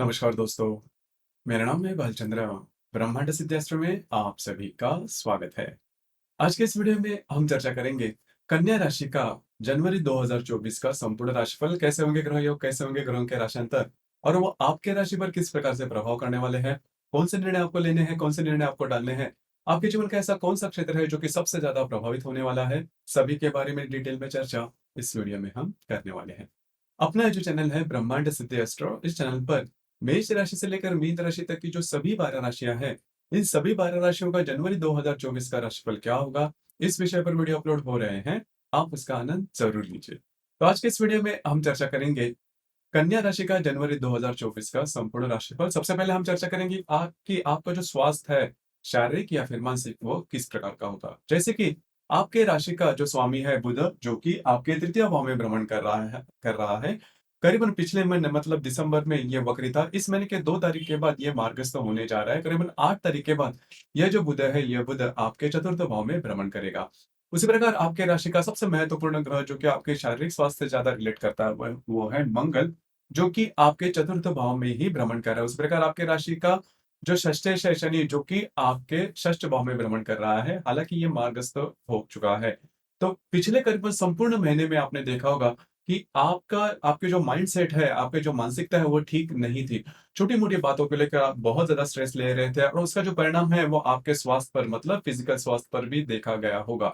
नमस्कार दोस्तों, मेरा नाम है भालचंद्र। ब्रह्मांड सिद्धास्त्र में आप सभी का स्वागत है। आज के इस वीडियो में हम चर्चा करेंगे कन्या राशि का जनवरी 2024 का संपूर्ण राशिफल कैसे होंगे ग्रह योग, कैसे होंगे ग्रहों के राशियांतर और वो आपके राशि पर किस प्रकार से प्रभाव करने वाले हैं, कौन से निर्णय आपको लेने हैं, कौन से निर्णय आपको डालने हैं, आपके जीवन का ऐसा कौन सा क्षेत्र है जो कि सबसे ज्यादा प्रभावित होने वाला है, सभी के बारे में डिटेल में चर्चा इस वीडियो में हम करने वाले हैं। अपना जो चैनल है ब्रह्मांड सिद्धि एस्ट्रो, इस चैनल पर मेष राशि से लेकर मीन राशि तक की जो सभी 12 राशियां हैं, इन सभी 12 राशियों का जनवरी 2024 का राशिफल क्या होगा, इस विषय पर वीडियो अपलोड हो रहे हैं। आप उसका आनंद जरूर लीजिए। तो आज के इस वीडियो में हम चर्चा करेंगे कन्या राशि का जनवरी 2024 का संपूर्ण राशिफल। सबसे पहले हम चर्चा करेंगे आपका जो स्वास्थ्य है, शारीरिक या फिर मानसिक, वो किस प्रकार का होगा। जैसे कि आपके राशि का जो स्वामी है बुध, जो कि आपके तृतीय भाव में भ्रमण कर रहा है करीबन पिछले महीने मतलब दिसंबर में ये वक्री था। इस महीने के 2 तारीख के बाद ये मार्गस्थ होने जा रहा है। करीबन 8 तारीख के बाद यह जो बुध है, यह बुध आपके चतुर्थ भाव में भ्रमण करेगा। उसी प्रकार आपके राशि का सबसे महत्वपूर्ण ग्रह जो कि आपके शारीरिक स्वास्थ्य से ज्यादा रिलेट करता है, वो है मंगल, जो कि आपके चतुर्थ भाव में ही भ्रमण कर रहा है। उस प्रकार आपके राशि का जो षष्ठेश है शनि, जो कि आपके षष्ठ भाव में भ्रमण कर रहा है, हालांकि ये मार्गस्थ हो चुका है। तो पिछले करीबन संपूर्ण महीने में आपने देखा होगा कि आपके जो माइंड सेट है, आपकी जो मानसिकता है, वो ठीक नहीं थी। छोटी मोटी बातों को लेकर आप बहुत ज्यादा स्ट्रेस ले रहे थे और उसका जो परिणाम है वो आपके स्वास्थ्य पर मतलब फिजिकल स्वास्थ्य पर भी देखा गया होगा।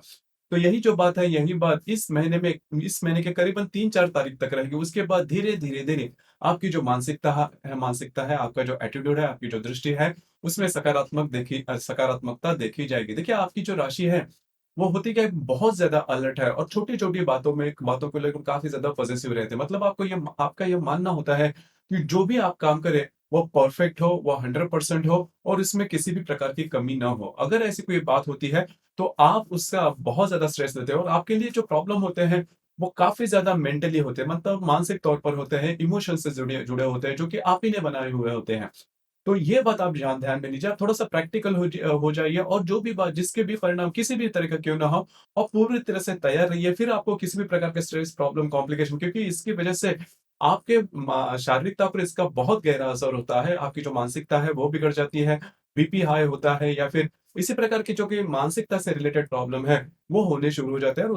तो यही जो बात है, यही बात इस महीने के करीबन 3-4 तारीख तक रहेगी। उसके बाद धीरे धीरे धीरे आपकी जो मानसिकता है, आपका जो एटीट्यूड है, आपकी जो दृष्टि है, उसमें सकारात्मकता देखी जाएगी। देखिए, आपकी जो राशि है, वो होती क्या है, बहुत ज्यादा अलर्ट है और छोटी-छोटी बातों को लेकर काफ़ी ज़्यादा पॉज़ेसिव रहते हैं। मतलब आपका ये मानना होता है कि जो भी आप काम करें, वो परफेक्ट हो, वो 100% हो और इसमें किसी भी प्रकार की कमी ना हो। अगर ऐसी कोई बात होती है, तो आप उसका बहुत ज़्यादा स्ट्रेस लेते हो और आपके लिए जो प्रॉब्लम होते हैं, वो काफ़ी ज़्यादा मेंटली होते हैं, मतलब मानसिक तौर पर होते हैं, इमोशन से जुड़े जुड़े होते हैं, जो कि आप ही ने बनाए हुए होते हैं। तो ये बात आप ध्यान में लीजिए, आप थोड़ा-सा प्रैक्टिकल हो जाइए और जो भी बात, जिसके भी परिणाम किसी भी तरह का क्यों ना हो, आप पूरी तरह से तैयार रहिए। फिर आपको किसी भी प्रकार के स्ट्रेस, प्रॉब्लम, कॉम्प्लिकेशन, क्योंकि इसकी वजह से आपके शारीरिकता पर इसका बहुत गहरा असर होता है। आपकी जो मानसिकता है, वो बिगड़ जाती है, बीपी हाई होता है या फिर इसी प्रकार की जो कि मानसिकता से रिलेटेड प्रॉब्लम है, वो होने शुरू हो जाता है और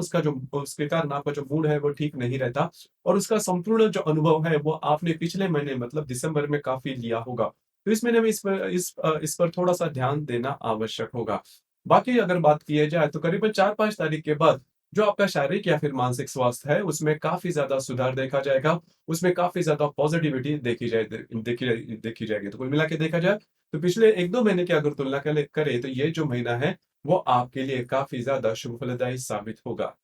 उसके कारण आपका जो मूड है, वो ठीक नहीं रहता और उसका संपूर्ण जो अनुभव है, वो आपने पिछले महीने मतलब दिसंबर में काफ़ी लिया होगा। तो इस महीने में इस पर थोड़ा-सा ध्यान देना आवश्यक होगा। बाकी अगर बात की जाए तो करीबन 4-5 तारीख के बाद जो आपका शारीरिक या फिर मानसिक स्वास्थ्य है, उसमें काफ़ी ज़्यादा सुधार देखा जाएगा। उसमें काफ़ी ज़्यादा पॉज़िटिविटी देखी जाएगी। तो कुल मिला के देखा जाए, तो पिछले 1-2 महीने की अगर तुलना करें तो ये जो महीना है, वो आपके लिए काफ़ी ज़्यादा शुभ फलदायी साबित होगा।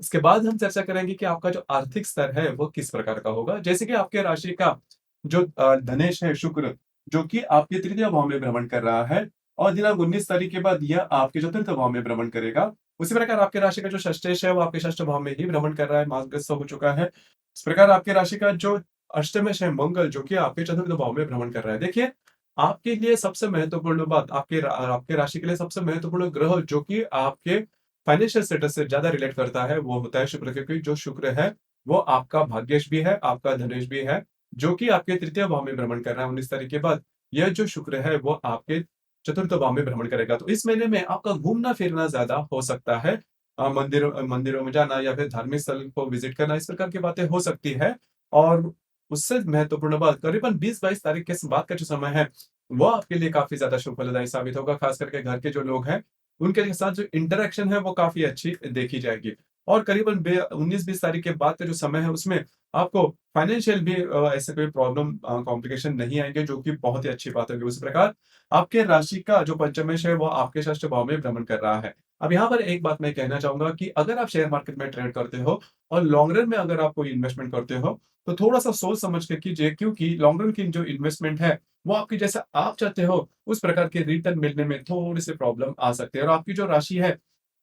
इसके बाद हम चर्चा करेंगे कि आपका जो आर्थिक स्तर है, वो किस प्रकार का होगा। जैसे कि आपके राशि का जो धनेश है शुक्र, जो कि आपके तृतीय भाव में भ्रमण कर रहा है और दिनांक 19 तारीख के बाद यह आपके चतुर्थ भाव में भ्रमण करेगा। उसी प्रकार आपकी राशि का जो षष्ठेश है, वो आपके षष्ठ भाव में ही भ्रमण कर रहा है, मार्गस्थ हो चुका है। इस प्रकार आपकी राशि का जो अष्टमेश है मंगल, जो कि आपके चतुर्थ भाव में भ्रमण कर रहा है। देखिए, आपके लिए सबसे महत्वपूर्ण बात, आपके राशि के लिए सबसे महत्वपूर्ण ग्रह जो कि आपके फाइनेंशियल स्टेटस से ज़्यादा रिलेट करता है, वो होता है शुक्र, क्योंकि जो शुक्र है, वो आपका भाग्येश भी है, आपका धनेश भी है, जो कि आपके तृतीय भाव में भ्रमण कर रहा है 19 तारीख के बाद। यह जो शुक्र है, वो आपके चतुर्थ भाव में भ्रमण करेगा। तो इस महीने में आपका घूमना-फिरना ज़्यादा हो सकता है। मंदिरों में जाना या फिर धार्मिक स्थल को विज़िट करना, इस प्रकार की बातें हो सकती है और उससे महत्वपूर्ण बात करीबन 20-22 तारीख के बाद का जो समय है, वो आपके लिए काफ़ी ज़्यादा शुभ फलदायी साबित होगा। ख़ास करके घर के जो लोग हैं, उनके साथ जो इंटरैक्शन है, वो काफ़ी अच्छी देखी जाएगी और करीबन बे 19-20 तारीख के बाद का जो समय है, उसमें आपको फाइनेंशियल भी ऐसे कोई प्रॉब्लम, कॉम्प्लिकेशन नहीं आएँगे, जो कि बहुत ही अच्छी बात होगी। उसी प्रकार आपके राशि का जो पंचमेश है, वो आपके षष्ठ भाव में भ्रमण कर रहा है। अब यहाँ पर एक बात मैं कहना चाहूँगा कि अगर आप शेयर मार्केट में ट्रेड करते हो और लॉन्ग रन में अगर आप कोई इन्वेस्टमेंट करते हो, तो थोड़ा-सा सोच समझ के कीजिए, क्योंकि लॉन्ग रन की जो इन्वेस्टमेंट है, वो आपकी जैसा आप चाहते हो, उस प्रकार के रिटर्न मिलने में थोड़ी-सी प्रॉब्लम आ सकती है और आपकी जो राशि है,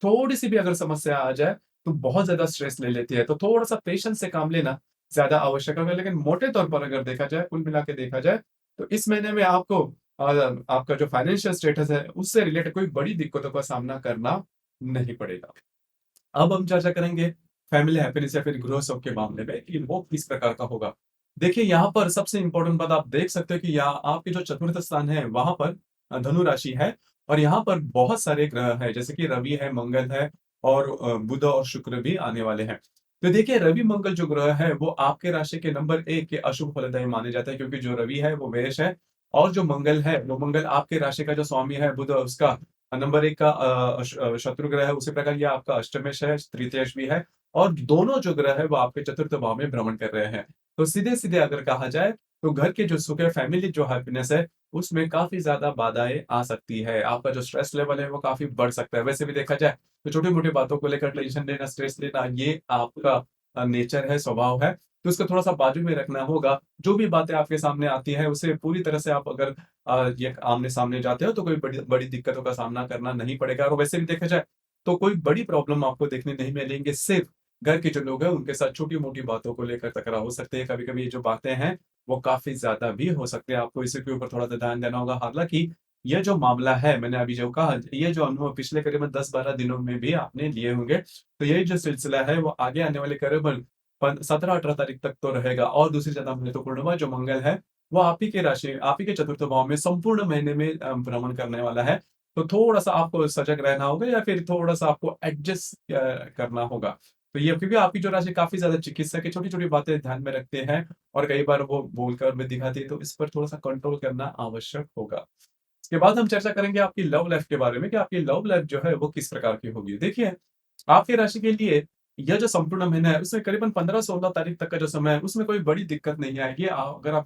थोड़ी-सी भी अगर समस्या आ जाए, तो बहुत ज़्यादा स्ट्रेस ले लेती है। तो थोड़ा-सा पेशेंस से काम लेना ज़्यादा आवश्यक होगा। लेकिन मोटे तौर पर अगर देखा जाए, कुल मिला के देखा जाए, तो इस महीने में आपको आपका जो फाइनेंशियल स्टेटस है, उससे रिलेटेड कोई बड़ी दिक्कतों का सामना करना नहीं पड़ेगा। अब हम चर्चा करेंगे फैमिली हैप्पीनेस या फिर गृह सुख के मामले में कि वो किस प्रकार का होगा। देखिए, यहाँ पर सबसे इम्पोर्टेंट बात आप देख सकते हो कि यहाँ आपके जो चतुर्थ स्थान है, वहाँ पर धनु राशि है और यहाँ पर बहुत सारे ग्रह हैं, जैसे कि रवि है, मंगल है और बुध और शुक्र भी आने वाले हैं। तो देखिए, रवि, मंगल जो ग्रह है, वो आपके राशि के नंबर 1 के अशुभ फलदायी माने जाते हैं क्योंकि जो रवि है, वो मेष है और जो मंगल है, वो मंगल आपके राशि का जो स्वामी है, बुध उसका नंबर 1 का शत्रु ग्रह है। उसी प्रकार ये आपका अष्टमेश है, तृतीयेश भी है और दोनों जो ग्रह है, वो आपके चतुर्थ भाव में भ्रमण कर रहे हैं। तो सीधे-सीधे अगर कहा जाए, तो घर के जो सुख है, फैमिली जो हैप्पीनेस है, उसमें काफ़ी ज़्यादा बाधाएँ आ सकती है। आपका जो स्ट्रेस लेवल है, वो काफ़ी बढ़ सकता है। वैसे भी देखा जाए, तो छोटी-मोटी बातों को लेकर टेंशन लेना, स्ट्रेस लेना, ये आपका नेचर है, स्वभाव है, तो इसको थोड़ा-सा बाजू में रखना होगा। जो भी बातें आपके सामने आती हैं, उसे पूरी तरह से आप अगर ये आमने-सामने जाते हो, तो कोई बड़ी बड़ी दिक्कतों का सामना करना नहीं पड़ेगा और वैसे भी देखा जाए, तो कोई बड़ी प्रॉब्लम आपको देखने नहीं मिलेंगे। सिर्फ़ घर के जो लोग हैं, उनके साथ छोटी-मोटी बातों को लेकर तकरार हो सकते हैं। कभी-कभी ये जो बातें हैं, वो काफ़ी ज़्यादा भी हो सकते हैं। आपको इसी के ऊपर थोड़ा-सा ध्यान देना होगा। हालाँकि ये जो मामला है, मैंने अभी जो कहा, ये जो अनुभव पिछले करीबन 10-12 दिनों में भी आपने लिए होंगे, तो यही जो सिलसिला है, वो आगे आने वाले करीबन 17-18 तारीख तक तो रहेगा और दूसरी ज़्यादा महत्वपूर्ण बात, जो मंगल है, वो आप ही के राशि, आप ही के चतुर्थ भाव में संपूर्ण महीने में भ्रमण करने वाला है। तो थोड़ा-सा आपको सजग रहना होगा या फिर थोड़ा-सा आपको एडजस्ट करना होगा। तो ये क्योंकि आपकी जो राशि काफ़ी ज़्यादा चिकित्सा की छोटी-छोटी बातें ध्यान में रखते हैं और कई बार वो बोलकर भी दिखाती है, तो इस पर थोड़ा-सा कंट्रोल करना आवश्यक होगा। इसके बाद हम चर्चा करेंगे आपकी लव लाइफ़ के बारे में कि आपकी लव लाइफ़ जो है वो किस प्रकार की होगी। देखिए, आपकी राशि के लिए यह जो संपूर्ण महीना है, उसमें करीबन 15-16 तारीख तक का जो समय है, उसमें कोई बड़ी दिक्कत नहीं आएगी। अगर आप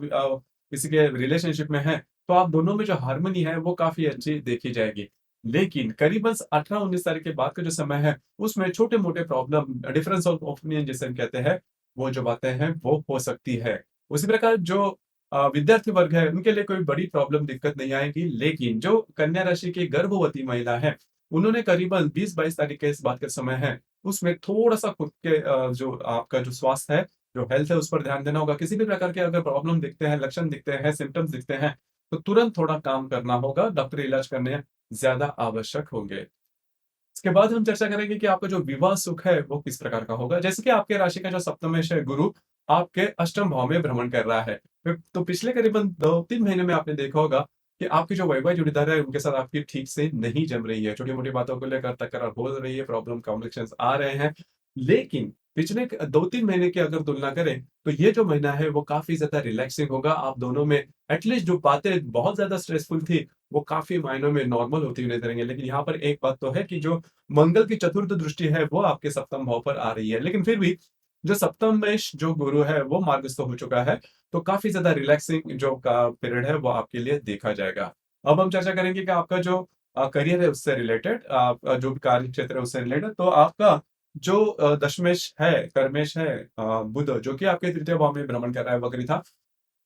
किसी के रिलेशनशिप में हैं, तो आप दोनों में जो हार्मनी है, वो काफ़ी अच्छी देखी जाएगी। लेकिन करीबन 18-19 तारीख के बाद का जो समय है, उसमें छोटे-मोटे प्रॉब्लम, डिफरेंस ऑफ ओपिनियन जिसे हम कहते हैं, वो जो बातें हैं, वो हो सकती है। उसी प्रकार जो विद्यार्थी वर्ग है, उनके लिए कोई बड़ी प्रॉब्लम, दिक्कत नहीं आएगी। लेकिन जो कन्या राशि की गर्भवती महिला है, उन्होंने करीबन 20-22 तारीख के इस बात का समय है, उसमें थोड़ा-सा खुद के जो आपका जो स्वास्थ्य है, जो हेल्थ है, उस पर ध्यान देना होगा। किसी भी प्रकार के अगर प्रॉब्लम दिखते हैं, लक्षण दिखते हैं, सिम्पटम्स दिखते हैं, तो तुरंत थोड़ा काम करना होगा, डॉक्टरी इलाज करने ज़्यादा आवश्यक होंगे। इसके बाद हम चर्चा करेंगे कि आपका जो विवाह सुख है, वो किस प्रकार का होगा। जैसे कि आपके राशि का जो सप्तमेश है, गुरु आपके अष्टम भाव में भ्रमण कर रहा है। तो पिछले करीबन 2-3 महीने में आपने देखा होगा कि आपकी जो वैवाहिक जोड़ीदार है, उनके साथ आपकी ठीक से नहीं जम रही है। छोटी-मोटी बातों को लेकर तकरार हो रही है, प्रॉब्लम, कॉम्प्लिकेशंस आ रहे हैं। लेकिन पिछले 2-3 महीने की अगर तुलना करें, तो ये जो महीना है, वो काफ़ी ज़्यादा रिलैक्सिंग होगा। आप दोनों में एटलीस्ट जो बातें बहुत ज़्यादा स्ट्रेसफुल थी, वो काफ़ी मायनों में नॉर्मल होती हुई नज़र आएँगी। लेकिन यहाँ पर एक बात तो है कि जो मंगल की चतुर्थ दृष्टि है, वो आपके सप्तम भाव पर आ रही है। लेकिन फिर भी जो सप्तमेश जो गुरु है, वो मार्गस्थ हो चुका है, तो काफ़ी ज़्यादा रिलैक्सिंग जो का पीरियड है, वो आपके लिए देखा जाएगा। अब हम चर्चा करेंगे कि आपका जो करियर है, उससे रिलेटेड जो भी कार्य क्षेत्र है, उससे रिलेटेड, तो आपका जो दशमेश है, कर्मेश है, बुध, जो कि आपके तृतीय भाव में भ्रमण कर रहा है, वक्री था।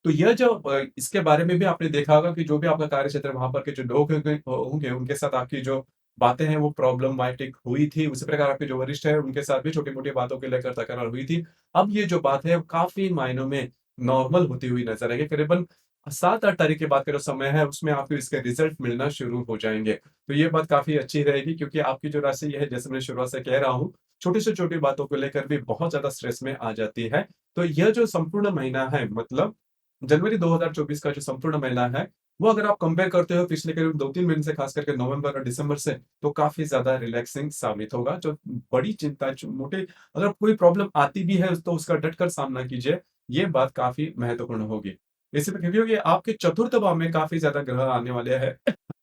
तो यह जो इसके बारे में भी आपने देखा होगा कि जो भी आपका कार्यक्षेत्र है, वहाँ पर के जो लोग होंगे, उनके साथ आपकी जो बातें हैं, वो प्रॉब्लमैटिक हुई थी। उसी प्रकार आपके जो वरिष्ठ हैं, उनके साथ भी छोटी-मोटी बातों को लेकर तकरार हुई थी। अब ये जो बात है, काफ़ी मायनों में नॉर्मल होती हुई नज़र आएगी। करीबन 7-8 तारीख के बाद का जो समय है, उसमें आपको इसके रिज़ल्ट मिलना शुरू हो जाएँगे। तो ये बात काफ़ी अच्छी रहेगी क्योंकि आपकी जो राशि है, जैसे मैं शुरुआत से कह रहा हूँ, छोटी से छोटी बातों को लेकर भी बहुत ज़्यादा स्ट्रेस में आ जाती है। तो यह जो संपूर्ण महीना है, मतलब जनवरी 2024 का जो संपूर्ण महीना है, वो अगर आप कंपेयर करते हो पिछले करीब 2-3 महीने से, खास करके नवंबर और दिसंबर से, तो काफ़ी ज़्यादा रिलैक्सिंग साबित होगा। जो बड़ी चिंता, जो मोटे, अगर कोई प्रॉब्लम आती भी है, तो उसका डटकर सामना कीजिए, ये बात काफ़ी महत्वपूर्ण होगी। इसी पे क्योंकि आपके चतुर्थ भाव में काफ़ी ज़्यादा ग्रह आने वाले हैं।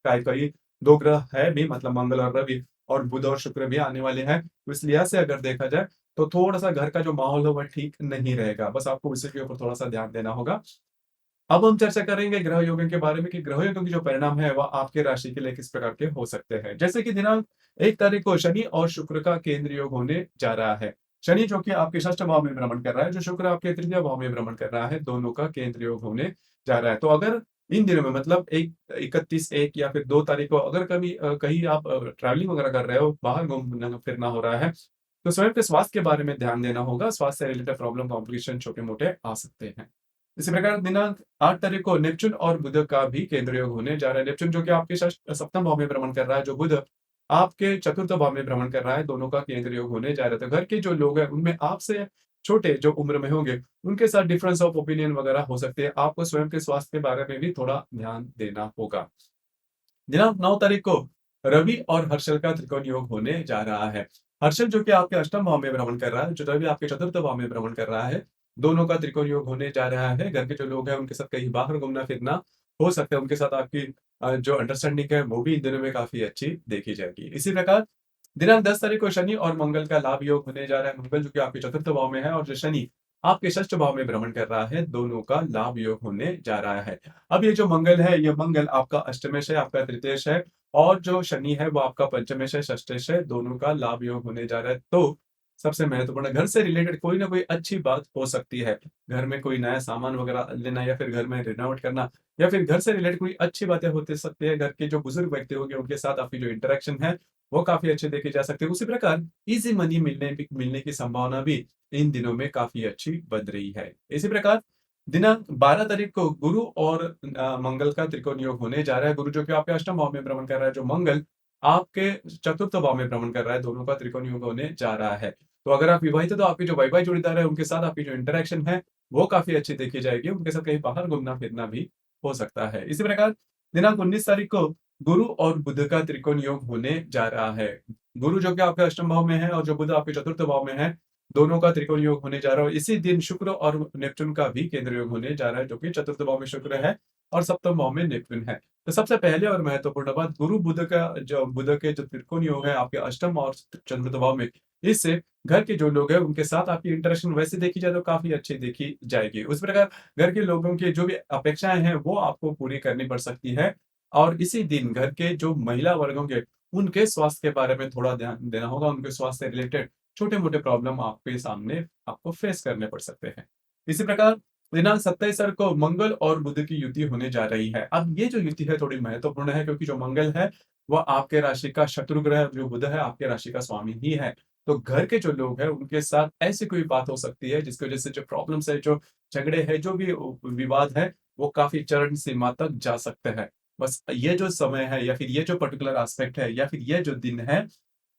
कई 2 ग्रह है भी, मतलब मंगल और रवि, और बुध और शुक्र भी आने वाले हैं। तो इस लिहाज से अगर देखा जाए, तो थोड़ा-सा घर का जो माहौल है, वह ठीक नहीं रहेगा। बस आपको इसी के ऊपर थोड़ा-सा ध्यान देना होगा। अब हम चर्चा करेंगे ग्रह योगों के बारे में कि ग्रह योगों के जो परिणाम है, वह आपके राशि के लिए किस प्रकार के हो सकते हैं। जैसे कि दिनांक 1 तारीख को शनि और शुक्र का केंद्र योग होने जा रहा है। शनि जो कि आपके षष्ठ भाव में भ्रमण कर रहा है, जो शुक्र आपके तृतीय भाव में भ्रमण कर रहा है, दोनों का केंद्र योग होने जा रहा है। तो अगर इन दिनों में, मतलब 31 या फिर 2 तारीख को अगर कभी कहीं आप ट्रैवलिंग वगैरह कर रहे हो, बाहर घूमना फिरना हो रहा है, तो स्वयं के स्वास्थ्य के बारे में ध्यान देना होगा। स्वास्थ्य से रिलेटेड प्रॉब्लम, कॉम्प्लिकेशन छोटे-मोटे आ सकते हैं। इसी प्रकार दिनांक 8 तारीख को नेपच्यून और बुध का भी केंद्र योग होने जा रहा है। नेपच्यून जो कि आपके सप्तम भाव में भ्रमण कर रहा है, जो बुध आपके चतुर्थ भाव में भ्रमण कर रहा है, दोनों का केंद्र योग होने जा रहा था। घर के जो लोग हैं, उनमें आपसे छोटे जो उम्र में होंगे, उनके साथ डिफरेंस ऑफ ओपिनियन वगैरह हो सकती है। आपको स्वयं के स्वास्थ्य के बारे में भी थोड़ा ध्यान देना होगा। दिनांक 9 तारीख को रवि और हर्षल का त्रिकोण योग होने जा रहा है। हर्षल जो कि आपके अष्टम भाव में भ्रमण कर रहा है, जो रवि आपके चतुर्थ भाव में भ्रमण कर रहा है, दोनों का त्रिकोण योग होने जा रहा है। घर के जो लोग हैं उनके साथ कहीं बाहर घूमना-फिरना हो सकता है, उनके साथ आपकी जो अंडरस्टैंडिंग है वो भी इन दिनों में काफ़ी अच्छी देखी जाएगी। इसी प्रकार दिनांक 10 तारीख को शनि और मंगल का लाभ योग होने जा रहा है। मंगल जो कि आपके चतुर्थ भाव में है और जो शनि आपके षष्ठ भाव में भ्रमण कर रहा है, दोनों का लाभ योग होने जा रहा है। अब ये जो मंगल है, ये मंगल आपका अष्टमेश है, आपका तृतीयेश है और जो शनि है वो आपका पंचमेश है, षष्ठेश है, दोनों का लाभ योग होने जा रहा है। तो सबसे महत्वपूर्ण घर से रिलेटेड कोई ना कोई अच्छी बात हो सकती है। घर में कोई नया सामान वगैरह लेना या फिर घर में रिनोवेट करना या फिर घर से रिलेटेड कोई अच्छी बातें होती सकती है। घर के जो बुजुर्ग व्यक्ति होंगे उनके साथ आपकी जो इंटरेक्शन है वो काफ़ी अच्छी देखी जा सकती है। उसी प्रकार ईज़ी मनी मिलने की संभावना भी इन दिनों में काफ़ी अच्छी बन रही है। इसी प्रकार दिनांक 12 तारीख को गुरु और मंगल का त्रिकोण योग होने जा रहा है। गुरु जो कि आपके अष्टम भाव में भ्रमण कर रहा है, जो मंगल आपके चतुर्थ भाव में भ्रमण कर रहा है, दोनों का त्रिकोण योग होने जा रहा है। तो अगर आप विवाहित हो तो आपके जो वैवाहिक जोड़ीदार है, उनके साथ आपकी जो इंटरेक्शन है, वो काफ़ी अच्छी देखी जाएगी। उनके साथ कहीं बाहर घूमना-फिरना भी हो सकता है। इसी प्रकार दिनांक 19 तारीख को गुरु और बुध का त्रिकोण योग होने जा रहा है। गुरु जो कि आपके अष्टम भाव में है और जो बुध आपके चतुर्थ भाव में है, दोनों का त्रिकोण योग होने जा रहा है और इसी दिन शुक्र और नेपच्यून का भी केंद्र योग होने जा रहा है, जो कि चतुर्थ भाव में शुक्र है और सप्तम भाव में नेपच्यून है। तो सबसे पहले और महत्वपूर्ण बात, गुरु बुध के जो त्रिकोण योग है आपके अष्टम और चतुर्थ भाव में, इससे घर के जो लोग हैं उनके साथ आपकी इंटरेक्शन वैसे देखी जाए तो काफ़ी अच्छी देखी जाएगी। उस प्रकार घर के लोगों की जो भी अपेक्षाएँ हैं वो आपको पूरी करनी पड़ सकती है और इसी दिन घर के जो महिला वर्ग होंगे, उनके स्वास्थ्य के बारे में थोड़ा ध्यान देना होगा। उनके स्वास्थ्य से रिलेटेड छोटे-मोटे प्रॉब्लम आपके सामने आपको फेस करने पड़ सकते हैं। इसी प्रकार दिनांक 27 तारीख को मंगल और बुध की युति होने जा रही है। अब ये जो युति है थोड़ी महत्वपूर्ण है क्योंकि जो मंगल है, वह आपके राशि का शत्रु ग्रह, जो बुध है आपके राशि का स्वामी ही है। तो घर के जो लोग हैं उनके साथ ऐसी कोई बात हो सकती है जिसकी वज़ह से जो प्रॉब्लम्स है, जो झगड़े हैं, जो भी विवाद है, वो काफ़ी चरम सीमा तक जा सकते हैं। बस ये जो समय है या फिर ये जो पर्टिकुलर एस्पेक्ट है या फिर ये जो दिन है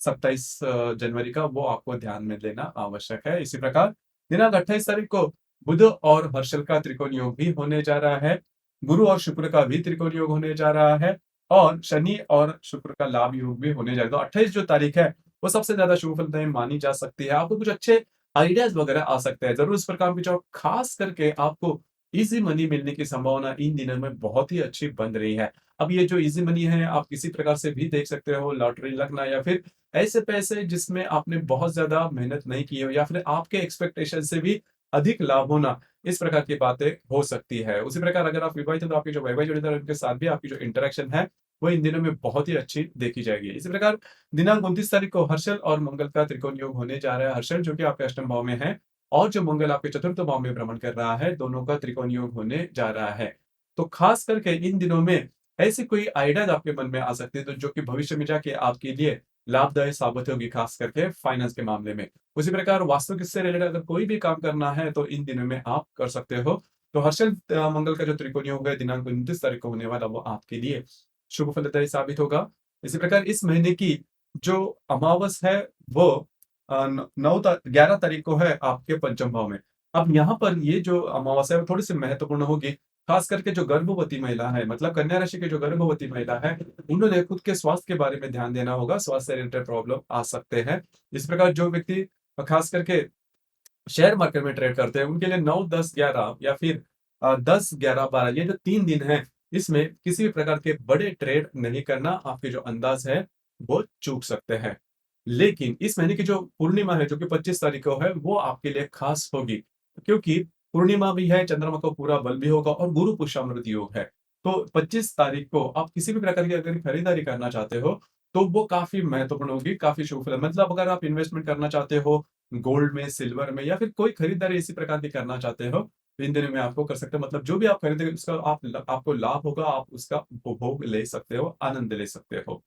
27 जनवरी का, वो आपको ध्यान में लेना आवश्यक है। इसी प्रकार दिनांक 28 तारीख को बुध और हर्षल का त्रिकोण योग भी होने जा रहा है। गुरु और शुक्र का भी त्रिकोण योग होने जा रहा है और शनि और शुक्र का लाभ योग भी होने जा रहा है। तो 28 जो तारीख है, वो सबसे ज़्यादा शुभ फलदायी मानी जा सकती है। आपको कुछ अच्छे आइडियाज़ वगैरह आ सकते हैं। ज़रूर इस पर काम कीजिए और खास करके आपको ईज़ी मनी मिलने की संभावना इन दिनों में बहुत ही अच्छी बन रही है। अब ये जो ईज़ी मनी है, आप किसी प्रकार से भी देख सकते हो, लॉटरी लगना या फिर ऐसे पैसे जिसमें आपने बहुत ज़्यादा मेहनत नहीं की हो या फिर आपके एक्सपेक्टेशन से भी अधिक लाभ होना, इस प्रकार की बातें हो सकती है। उसी प्रकार अगर आप विवाहित हो तो आपके जो वैवाहिक जोड़ीदार है उनके साथ भी आपकी जो इंटरेक्शन है, वो इन दिनों में बहुत ही अच्छी देखी जाएगी। इसी प्रकार दिनांक 29 तारीख को हर्षल और मंगल का त्रिकोण योग होने जा रहा है। हर्षल जो कि आपके अष्टम भाव में है और जो मंगल आपके चतुर्थ भाव में भ्रमण कर रहा है, दोनों का त्रिकोण योग होने जा रहा है। तो खास करके इन दिनों में ऐसी कोई आइडियाज़ आपके मन में आ सकती है, तो जो कि भविष्य में जाके आपके लिए लाभदायक साबित होगी, खास करके फाइनेंस के मामले में। उसी प्रकार वास्तु से रिलेटेड अगर कोई भी काम करना है, तो इन दिनों में आप कर सकते हो। तो हर्षल मंगल का जो त्रिकोण योग है दिनांक 29 तारीख को होने वाला, वो आपके लिए शुभ फलदायी साबित होगा। इसी प्रकार इस महीने की जो अमावस है, वो 11 तारीख को है आपके पंचम भाव में। अब यहाँ पर ये जो अमावस्या है वो थोड़ी-सी महत्वपूर्ण होगी, खास करके जो गर्भवती महिला है, मतलब कन्या राशि की जो गर्भवती महिला है, उन्होंने खुद के स्वास्थ्य के बारे में ध्यान देना होगा, स्वास्थ्य से रिलेटेड प्रॉब्लम आ सकते हैं। इस प्रकार जो व्यक्ति खास करके शेयर मार्केट में ट्रेड करते हैं, उनके लिए 9, 10, 11 या फिर 10, 11, 12 ये जो 3 दिन हैं, इसमें किसी भी प्रकार के बड़े ट्रेड नहीं करना, आपके जो अंदाज़ है, वो चूक सकते हैं। लेकिन इस महीने की जो पूर्णिमा है, जो कि 25 तारीख को है, वो आपके लिए खास होगी, क्योंकि पूर्णिमा भी है, चंद्रमा को पूरा बल भी होगा और गुरु पुष्यामृत योग है। तो 25 तारीख को आप किसी भी प्रकार की अगर खरीदारी करना चाहते हो, तो वो काफ़ी महत्वपूर्ण होगी, काफ़ी शुभ फल मतलब अगर आप इन्वेस्टमेंट करना चाहते हो गोल्ड में, सिल्वर में या फिर कोई खरीदारी इसी प्रकार की करना चाहते हो, तो इन दिनों में आपको कर सकते हो। मतलब जो भी आप खरीदेंगे उसका आपको लाभ होगा, आप उसका उपभोग ले सकते हो, आनंद ले सकते हो।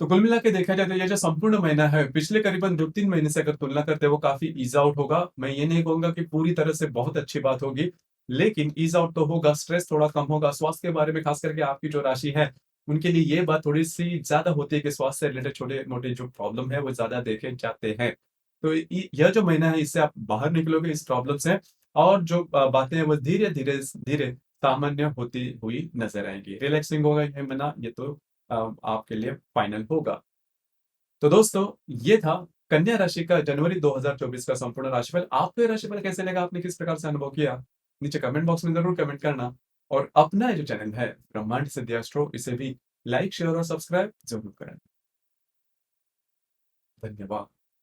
तो कुल मिला के देखा जाए तो ये जो संपूर्ण महीना है, पिछले करीबन 2-3 महीने से अगर तुलना करते हैं, वो काफ़ी ईज़ आउट होगा। मैं ये नहीं कहूँगा कि पूरी तरह से बहुत अच्छी बात होगी, लेकिन ईज़ आउट तो होगा, स्ट्रेस थोड़ा कम होगा। स्वास्थ्य के बारे में खास करके आपकी जो राशि है, उनके लिए ये बात थोड़ी-सी ज़्यादा होती है कि स्वास्थ्य से रिलेटेड छोटे-मोटे जो प्रॉब्लम है, वो ज़्यादा देखे जाते हैं। तो यह जो महीना है इससे आप बाहर निकलोगे इस प्रॉब्लम से और जो बातें हैं वो धीरे-धीरे धीरे सामान्य होती हुई नज़र आएँगी। रिलैक्सिंग होगा ये महीना ये तो आपके लिए फाइनल होगा। तो दोस्तों ये था कन्या राशि का जनवरी 2024 का संपूर्ण राशिफल। आपको ये राशिफल कैसे लगा? आपने किस प्रकार से अनुभव किया? नीचे कमेंट बॉक्स में ज़रूर कमेंट करना और अपना ये जो चैनल है ब्रह्मांड सिद्धि एस्ट्रो इसे भी लाइक, शेयर और सब्सक्राइब ज़रूर करें। धन्यवाद।